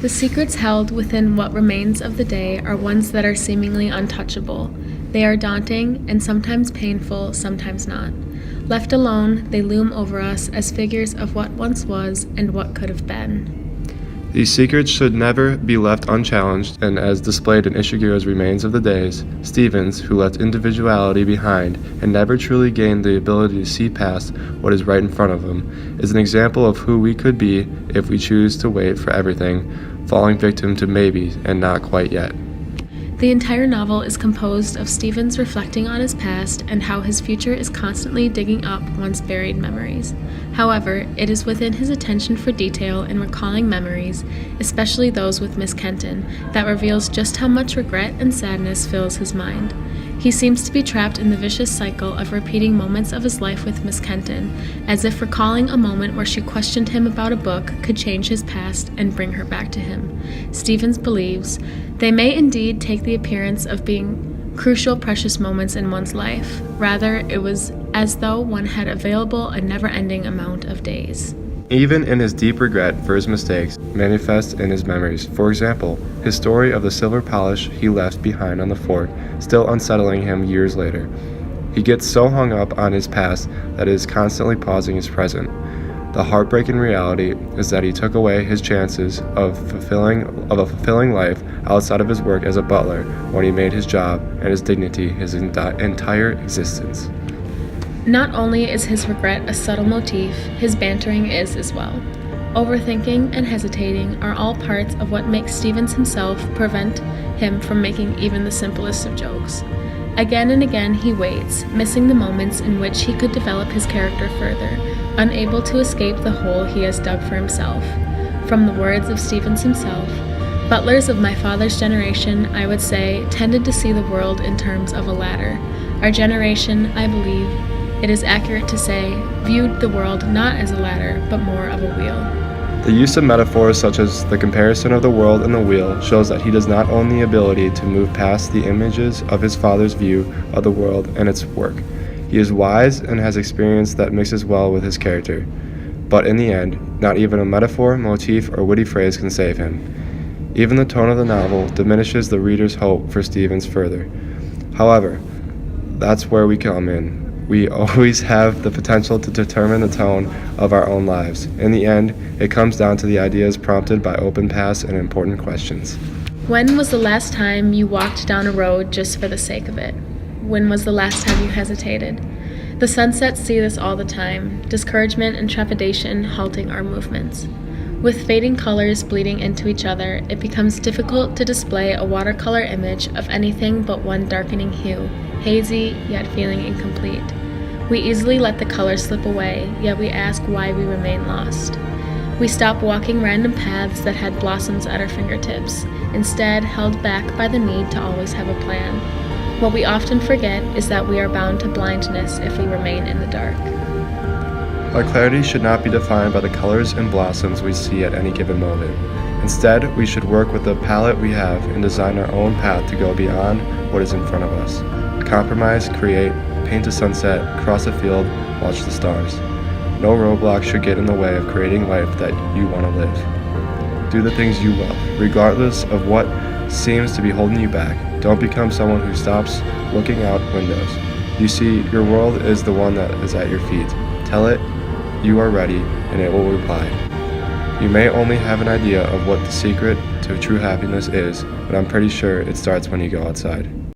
The secrets held within what remains of the day are ones that are seemingly untouchable. They are daunting and sometimes painful, sometimes not. Left alone, they loom over us as figures of what once was and what could have been. These secrets should never be left unchallenged, and as displayed in Ishiguro's Remains of the Days, Stevens, who left individuality behind and never truly gained the ability to see past what is right in front of him, is an example of who we could be if we choose to wait for everything, falling victim to maybes and not quite yet. The entire novel is composed of Stevens reflecting on his past and how his future is constantly digging up once buried memories. However, it is within his attention for detail in recalling memories, especially those with Miss Kenton, that reveals just how much regret and sadness fills his mind. He seems to be trapped in the vicious cycle of repeating moments of his life with Miss Kenton, as if recalling a moment where she questioned him about a book could change his past and bring her back to him. Stevens believes, they may indeed take the appearance of being crucial, precious moments in one's life. Rather, it was as though one had available a never-ending amount of days. Even in his deep regret for his mistakes manifests in his memories. For example, his story of the silver polish he left behind on the fort, still unsettling him years later. He gets so hung up on his past that it is constantly pausing his present. The heartbreaking reality is that he took away his chances of a fulfilling life outside of his work as a butler when he made his job and his dignity his entire existence. Not only is his regret a subtle motif, his bantering is as well. Overthinking and hesitating are all parts of what makes Stevens himself prevent him from making even the simplest of jokes. Again and again he waits, missing the moments in which he could develop his character further, unable to escape the hole he has dug for himself. From the words of Stevens himself, butlers of my father's generation, I would say, tended to see the world in terms of a ladder. Our generation, I believe, it is accurate to say, viewed the world not as a ladder, but more of a wheel. The use of metaphors such as the comparison of the world and the wheel shows that he does not own the ability to move past the images of his father's view of the world and its work. He is wise and has experience that mixes well with his character. But in the end, not even a metaphor, motif, or witty phrase can save him. Even the tone of the novel diminishes the reader's hope for Stevens further. However, that's where we come in. We always have the potential to determine the tone of our own lives. In the end, it comes down to the ideas prompted by open paths and important questions. When was the last time you walked down a road just for the sake of it? When was the last time you hesitated? The sunsets see this all the time, discouragement and trepidation halting our movements. With fading colors bleeding into each other, it becomes difficult to display a watercolor image of anything but one darkening hue, hazy yet feeling incomplete. We easily let the color slip away, yet we ask why we remain lost. We stop walking random paths that had blossoms at our fingertips, instead held back by the need to always have a plan. What we often forget is that we are bound to blindness if we remain in the dark. Our clarity should not be defined by the colors and blossoms we see at any given moment. Instead, we should work with the palette we have and design our own path to go beyond what is in front of us. Compromise, create, paint a sunset, cross a field, watch the stars. No roadblock should get in the way of creating life that you want to live. Do the things you love, regardless of what seems to be holding you back. Don't become someone who stops looking out windows. You see, your world is the one that is at your feet. Tell it you are ready, and it will reply. You may only have an idea of what the secret to true happiness is, but I'm pretty sure it starts when you go outside.